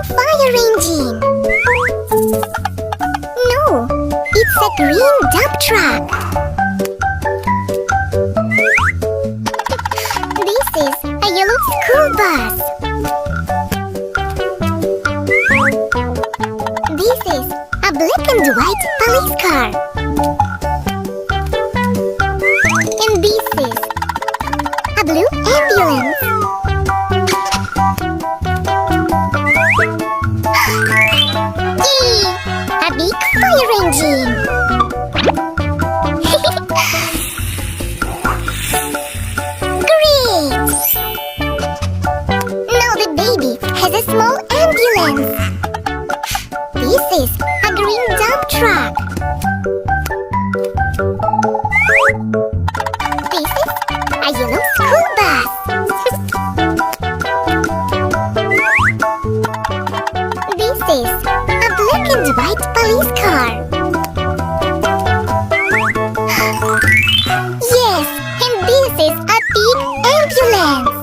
yellow fire engine. No, it's a green dump truck. This is a yellow school bus. This is a black and white police car. And this is a blue ambulance. Yay! A big fire engine. Great! Now the baby has a small ambulance. This is a green dump truck. This is a yellow school bus. This is a black and white police car. Yes, and this is a big ambulance.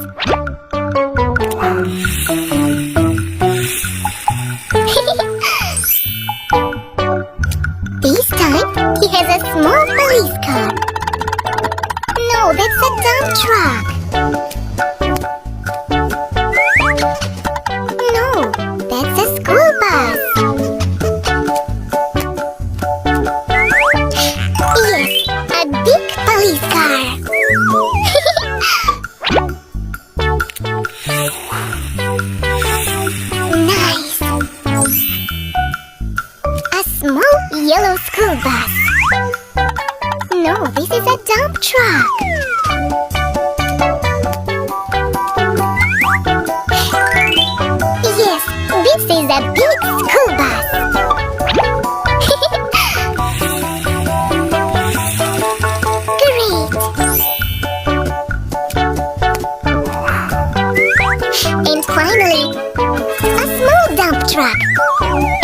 This time, he has a small police car. No, that's a dump truck. No, that's a school bus. Yes, a big police car. Nice. A small yellow school bus. No, this is a dump truck. Yes, this is a big school bus. Great. And finally, a small dump truck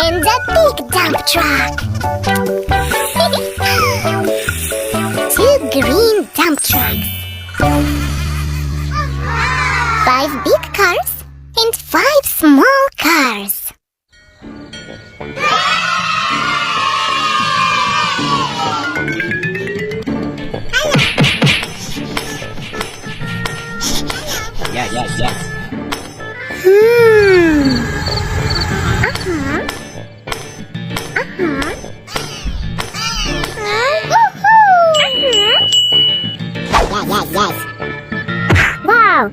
and a big dump truck. Two green dump trucks. 5 big cars and 5 small cars. Yes, yes, yes. Yes, yes, yes. Wow!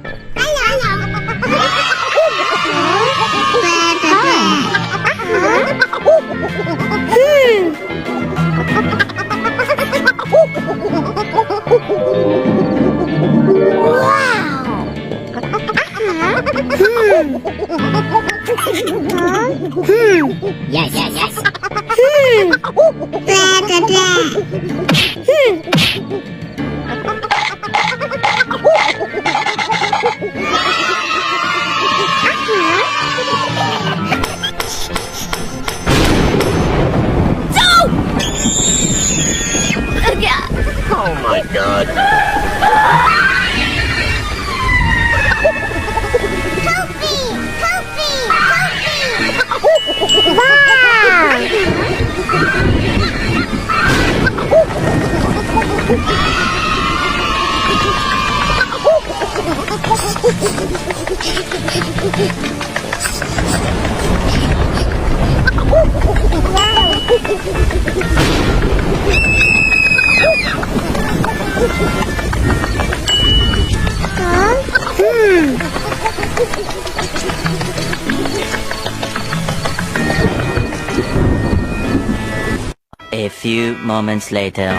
Yes, yes, yes. Oh my God. Help me! Help me! Help me! Wow! A few moments later.